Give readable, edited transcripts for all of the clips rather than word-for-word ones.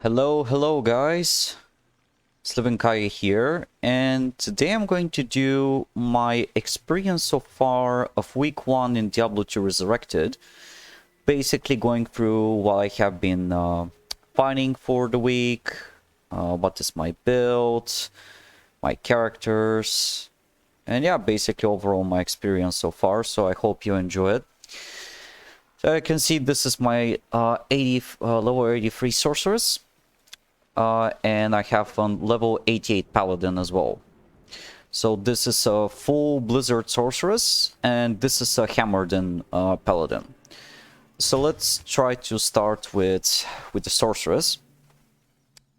Hello guys, Slivenkaya here, and today I'm going to do my experience so far of week 1 in Diablo 2 Resurrected. Basically going through what I have been finding for the week, what is my build, my characters, and yeah, basically overall my experience so far, so I hope you enjoy it. So you can see this is my level 83 sorceress. And I have on level 88 paladin as well. So this is a full blizzard sorceress, and this is a hammered in paladin. So let's try to start with the sorceress.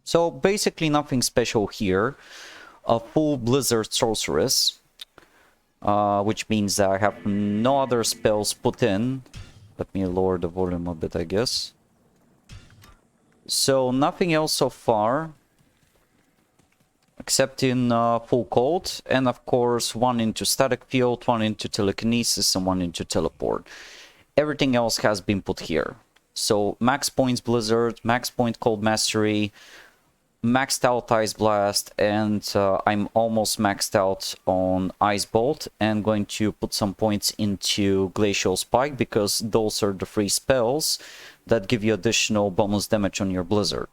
So basically nothing special here. A full blizzard sorceress, which means that I have no other spells put in. Let me lower the volume a bit, I guess. So nothing else so far, except in full cold, and of course one into static field, one into telekinesis, and one into teleport. Everything else has been put here. So max points blizzard, max point cold mastery, maxed out ice blast, and I'm almost maxed out on ice bolt, and going to put some points into glacial spike because those are the free spells that give you additional bonus damage on your blizzard.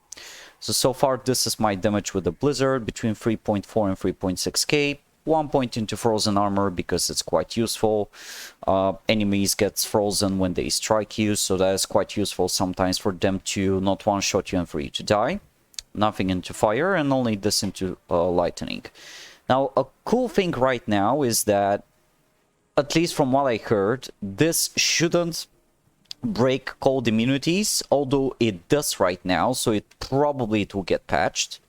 So far this is my damage with the blizzard, between 3.4 and 3.6k. 1 point into frozen armor because it's quite useful. Enemies get frozen when they strike you, so that is quite useful sometimes for them to not one-shot you and for you to die. Nothing into fire, and only this into lightning. Now a cool thing right now is that, at least from what I heard, this shouldn't break cold immunities, although it does right now, so it will get patched.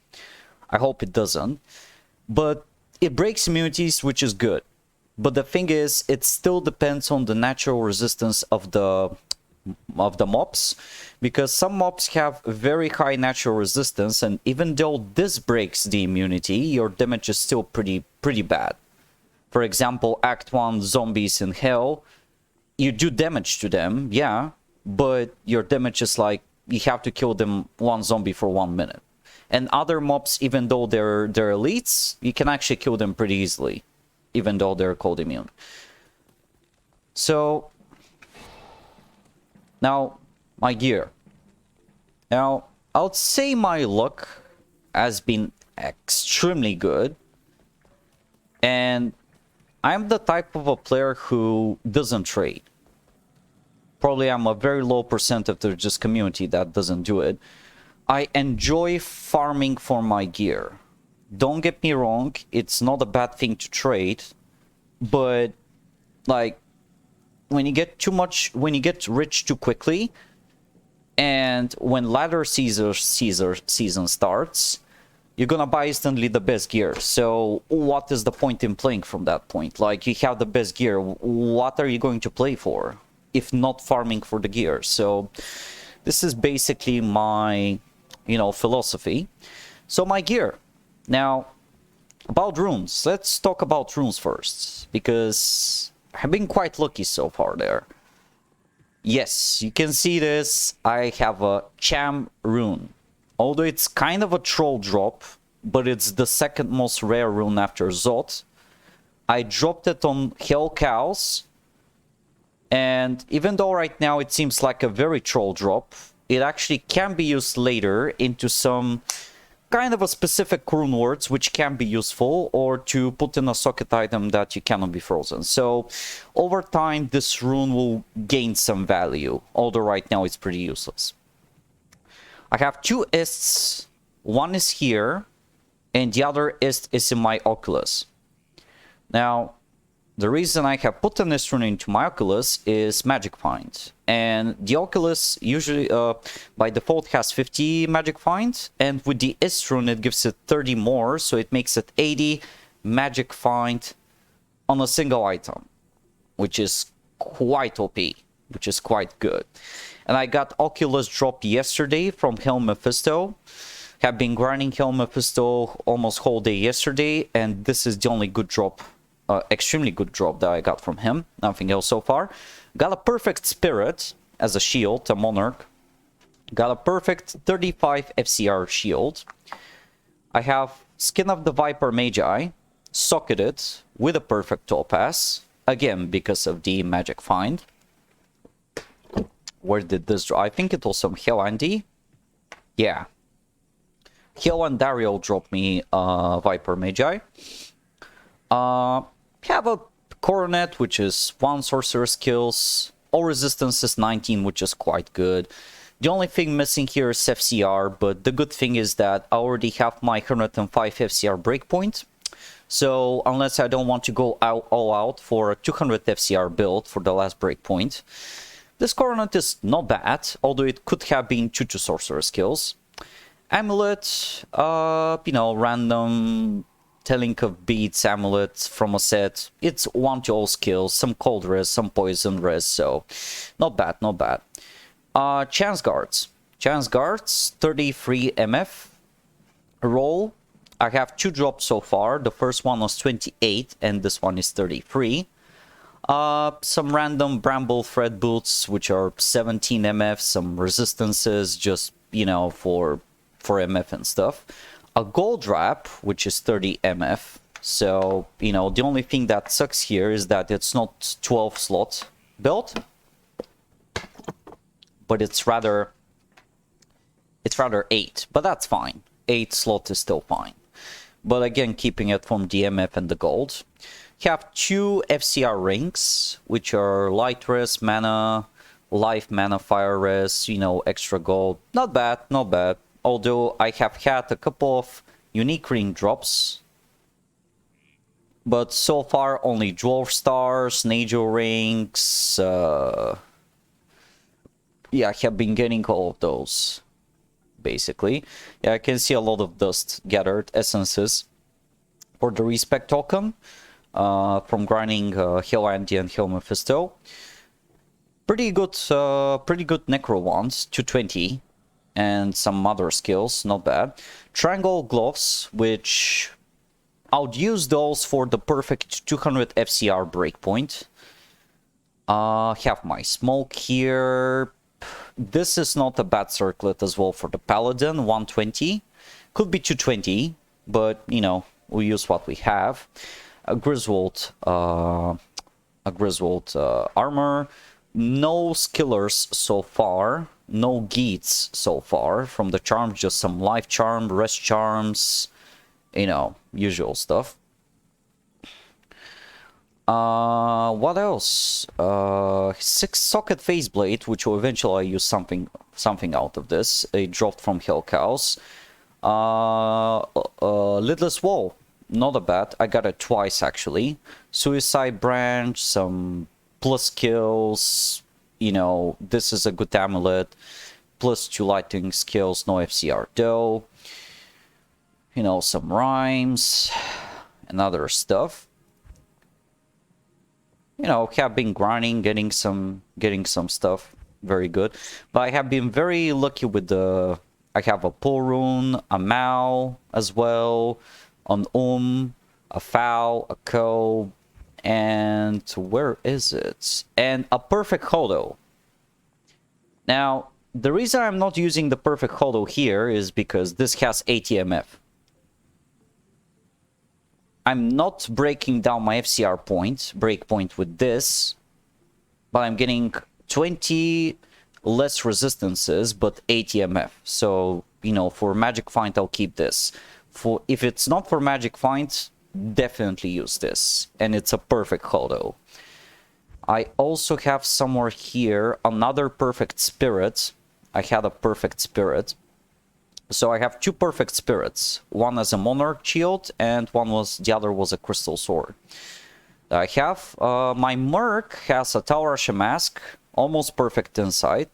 I hope it doesn't. But it breaks immunities, which is good. But the thing is, it still depends on the natural resistance of the mobs, because some mobs have very high natural resistance, and even though this breaks the immunity, your damage is still pretty bad. For example, Act 1 zombies in Hell, you do damage to them, yeah, but your damage is like, you have to kill them one zombie for 1 minute. And other mobs, even though they're elites, you can actually kill them pretty easily, even though they're cold immune. So now my gear. Now I would say my luck has been extremely good, and I'm the type of a player who doesn't trade. Probably I'm a very low percentage of this community that doesn't do it. I enjoy farming for my gear. Don't get me wrong, it's not a bad thing to trade, but like when you get rich too quickly, and when ladder season starts, you're gonna buy instantly the best gear. So what is the point in playing from that point? Like, you have the best gear, what are you going to play for if not farming for the gear? So this is basically my, philosophy. So my gear. Now, about runes. Let's talk about runes first, because I've been quite lucky so far there. Yes, you can see this. I have a Cham rune. Although it's kind of a troll drop, but it's the second most rare rune after Zot. I dropped it on Hell Cows, and even though right now it seems like a very troll drop, it actually can be used later into some kind of a specific rune words which can be useful, or to put in a socket item that you cannot be frozen. So over time this rune will gain some value, although right now it's pretty useless. I have 2 ists. One is here, and the other ist is in my Oculus. Now, the reason I have put an ist rune into my Oculus is Magic Find. And the Oculus usually, by default, has 50 Magic Find, and with the ist rune it gives it 30 more, so it makes it 80 Magic Find on a single item, which is quite OP, which is quite good. And I got Oculus drop yesterday from Hell Mephisto. Have been grinding Hell Mephisto almost whole day yesterday, and this is the only good drop, extremely good drop that I got from him. Nothing else so far. Got a perfect spirit as a shield, a monarch. Got a perfect 35 FCR shield. I have Skin of the Viper Magi, socketed with a perfect topaz, again because of the magic find. Where did this drop? I think it was some Hell Andy. Yeah. Hell and Dario dropped me Viper Magi. Have a Coronet, which is 1 sorcerer skills. All resistance is 19, which is quite good. The only thing missing here is FCR, but the good thing is that I already have my 105 FCR breakpoint. So unless I don't want to go all out for a 200 FCR build for the last breakpoint, this Coronet is not bad, although it could have been 2 sorcerer skills. Amulet, you know, random Telling of Beats amulet from a set. It's 1 to all skills, some cold res, some poison res, so not bad, not bad. Chance Guards. Chance Guards, 33 MF. Roll. I have 2 drops so far. The first one was 28 and this one is 33. Some random Bramble Thread Boots, which are 17 MF. Some resistances, just, you know, for MF and stuff. A Gold Wrap, which is 30 MF. So, you know, the only thing that sucks here is that it's not 12 slot built, but it's rather 8, but that's fine. 8 slot is still fine. But again, keeping it from the MF and the gold. You have 2 FCR rings, which are light res, mana, life mana, fire res, you know, extra gold. Not bad, not bad. Although I have had a couple of unique ring drops. But so far only Dwarf Stars, Najo rings. Yeah, I have been getting all of those. Basically. Yeah, I can see a lot of dust gathered, essences. For the respect token. From grinding Hell Andy and Hell Mephisto. Pretty good Necro ones, 220. And some other skills, not bad. Triangle Gloves, which I would use those for the perfect 200 FCR breakpoint. Have my smoke here. This is not a bad circlet as well for the Paladin, 120. Could be 220, but, you know, we'll use what we have. A Griswold armor. No skillers so far. No Geats so far from the charms, just some life charm, rest charms, you know, usual stuff. What else? 6 socket face blade, which will eventually use something out of this. It dropped from Hell Cows. Lidless Wall, not a bad. I got it twice actually. Suicide Branch, some plus skills. You know, this is a good amulet. Plus 2 lightning skills, no FCR though. You know, some rhymes and other stuff. You know, have been grinding, getting some stuff. Very good. But I have been very lucky with the... I have a pull rune, a Mao as well, an a Foul, a Co, and where is it? And a perfect Hodo. Now, the reason I'm not using the perfect Hodo here is because this has 80 MF. I'm not breaking down my FCR breakpoint with this, but I'm getting 20 less resistances, but 80 MF. So, you know, for Magic Find, I'll keep this. If it's not for Magic Find, definitely use this. And it's a perfect Hodo. I also have somewhere here another perfect spirit. I had a perfect spirit. So I have 2 perfect spirits. One as a Monarch shield and the other was a crystal sword. I have my Merc has a Taurasha mask, almost perfect inside,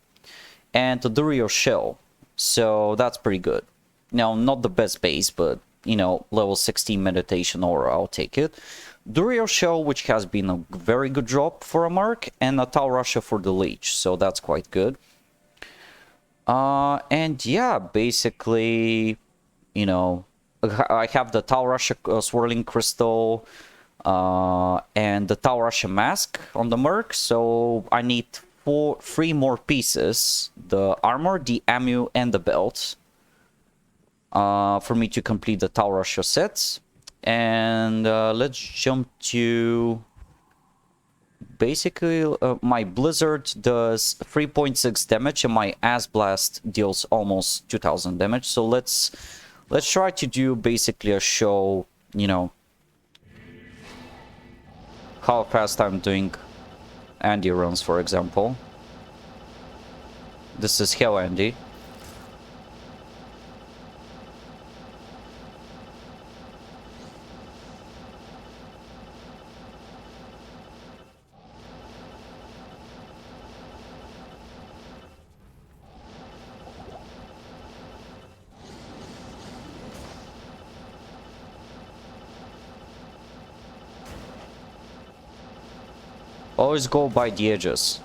and a Durio shell. So that's pretty good. Now, not the best base, but you know, level 16 meditation aura, I'll take it. Durio shell, which has been a very good drop for a Merc, and a Taurasha for the Leech, so that's quite good. And yeah, basically, you know, I have the Taurasha Swirling Crystal and the Taurasha Mask on the Merc, so I need three more pieces: the armor, the ammo, and the belt, for me to complete the Tau Russia set. And let's jump to basically my Blizzard does 3.6 damage and my Ass Blast deals almost 2000 damage. So let's try to do basically a show, you know, how fast I'm doing Andy runs, for example. This is Hell Andy. Always go by the edges.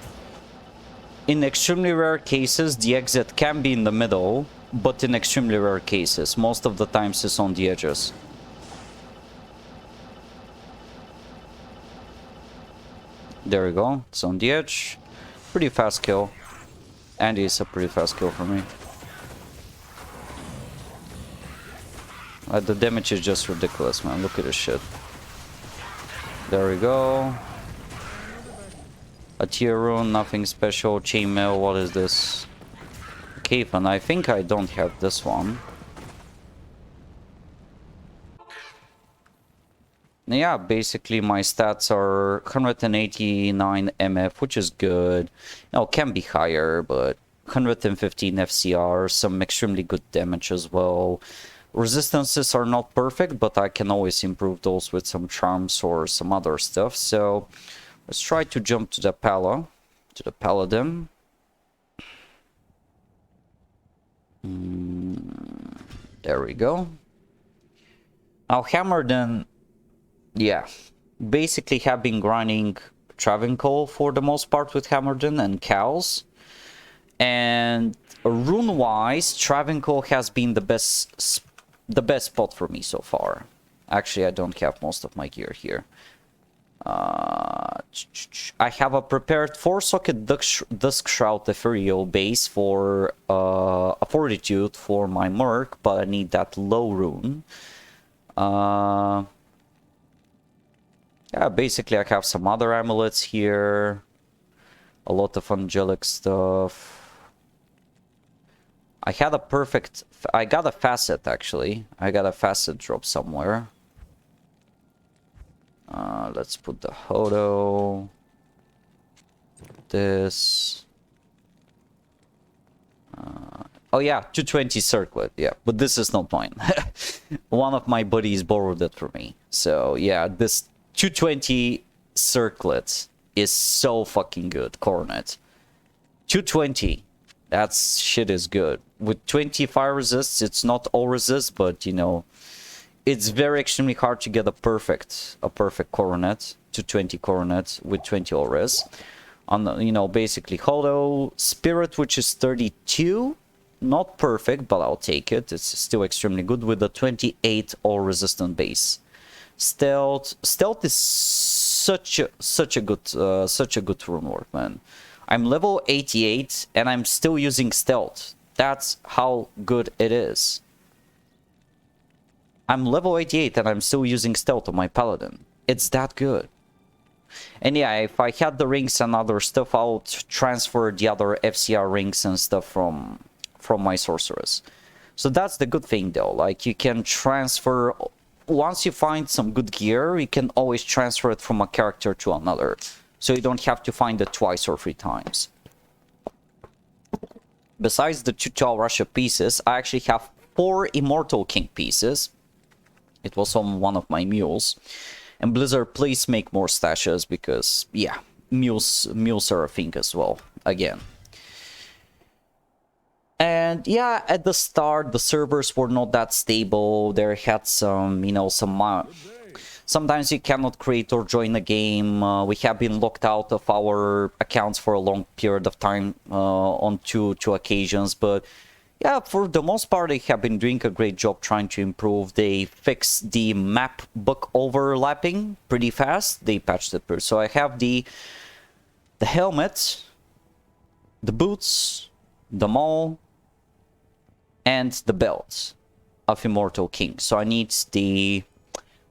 In extremely rare cases, the exit can be in the middle, but in extremely rare cases, most of the times it's on the edges. There we go, it's on the edge. Pretty fast kill. Andy is a pretty fast kill for me. The damage is just ridiculous, man. Look at this shit. There we go. A tier rune, nothing special. Chainmail, what is this? Cape, and I think I don't have this one. Yeah, basically my stats are 189 MF, which is good. You know, can be higher, but 115 FCR, some extremely good damage as well. Resistances are not perfect, but I can always improve those with some charms or some other stuff. So let's try to jump to the Paladin. There we go. Now Hammerden, yeah, basically have been grinding Travancore for the most part with Hammerden and cows. And rune-wise, Travancore has been the best spot for me so far. Actually, I don't have most of my gear here. I have a prepared 4-socket Dusk Shroud Ethereal base for a Fortitude for my Merc, but I need that low rune. Yeah, basically I have some other amulets here. A lot of angelic stuff. I got a facet actually. I got a facet drop somewhere. Let's put the Hodo. This. Oh yeah, 220 circlet. Yeah, but this is not mine. One of my buddies borrowed it for me. So yeah, this 220 circlet is so fucking good. Coronet. 220. That shit is good. With 20 fire resists, it's not all resist, but you know, it's very extremely hard to get a perfect coronet, 220 coronet with 20 all res. On the, you know, basically Hollow Spirit, which is 32, not perfect, but I'll take it. It's still extremely good with the 28 all resistant base. Stealth is such a good rune work, man. I'm level 88 and I'm still using stealth. That's how good it is. I'm level 88 and I'm still using stealth on my paladin. It's that good. And yeah, if I had the rings and other stuff, I'll transfer the other FCR rings and stuff from my sorceress. So that's the good thing though. Like you can transfer, once you find some good gear, you can always transfer it from a character to another. So you don't have to find it twice or 3 times. Besides the 2 Tau Russia pieces, I actually have 4 Immortal King pieces. It was on one of my mules. And Blizzard, please make more stashes because, yeah, mules are a thing as well, again. And yeah, at the start, the servers were not that stable. There had some, you know, sometimes you cannot create or join a game. We have been locked out of our accounts for a long period of time on two occasions. But yeah, for the most part, they have been doing a great job trying to improve. They fixed the map book overlapping pretty fast. They patched it. So I have the helmet, the boots, the maul, and the belt of Immortal King. So I need the,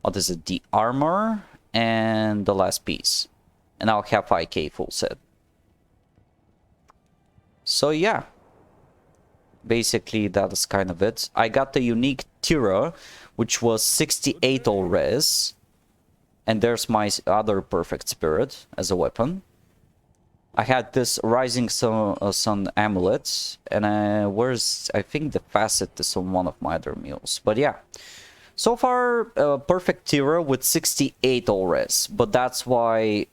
what is it, the armor and the last piece. And I'll have 5k full set. So yeah. Basically, that is kind of it. I got the unique Tira, which was 68 all res. And there's my other perfect spirit as a weapon. I had this Rising Sun amulet. And where's, I think the facet is on one of my other mules. But yeah. So far, perfect Tira with 68 all res. But that's why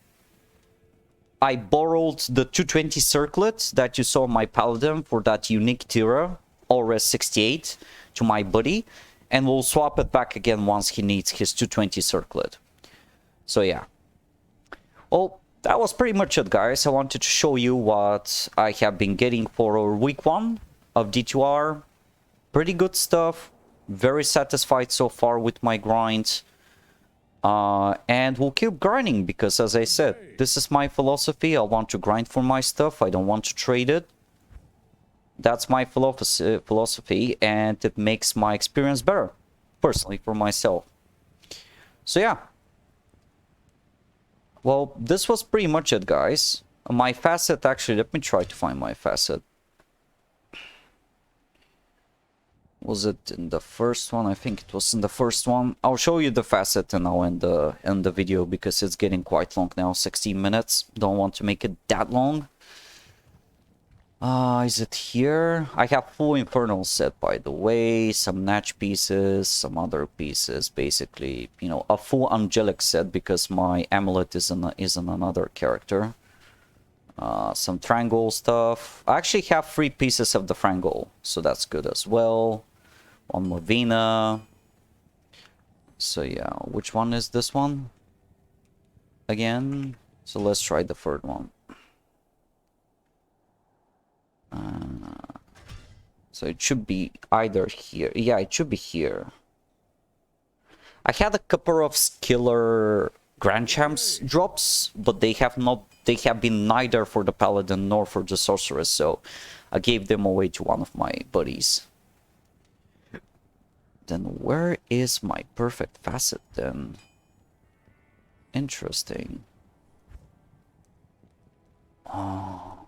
I borrowed the 220 circlet that you saw on my paladin for that unique Tira, Allres 68, to my buddy, and we'll swap it back again once he needs his 220 circlet. So yeah. Well, that was pretty much it, guys. I wanted to show you what I have been getting for week 1 of D2R. Pretty good stuff. Very satisfied so far with my grind. And we'll keep grinding because, as I said, this is my philosophy. I want to grind for my stuff. I don't want to trade it. That's my philosophy, and it makes my experience better, personally, for myself. So yeah. Well, this was pretty much it, guys. My facet, actually, let me try to find my facet. Was it in the first one? I think it was in the first one. I'll show you the facet and I'll end the video because it's getting quite long now, 16 minutes. Don't want to make it that long. Is it here? I have full Infernal set, by the way. Some Natch pieces, some other pieces. Basically, you know, a full Angelic set because my amulet is in another character. Some Triangle stuff. I actually have 3 pieces of the Triangle, so that's good as well. One Movina. So yeah, which one is this one? Again. So let's try the third one. So it should be either here. Yeah, it should be here. I had a couple of Skiller Grand Champs drops, but they have been neither for the Paladin nor for the Sorceress, so I gave them away to one of my buddies. Then where is my perfect facet then? Interesting. Oh,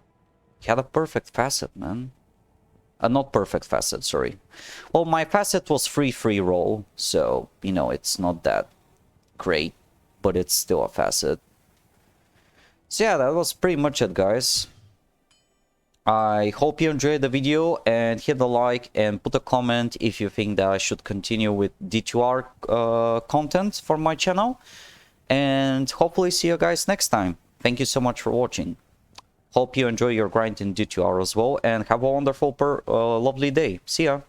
he had a perfect facet, man. Not perfect facet, sorry. Well, my facet was free roll, so, you know, it's not that great, but it's still a facet. So yeah, that was pretty much it, guys. I hope you enjoyed the video, and hit the like and put a comment if you think that I should continue with D2R content for my channel. And hopefully see you guys next time. Thank you so much for watching. Hope you enjoy your grind in D2R as well, and have a wonderful, lovely day. See ya.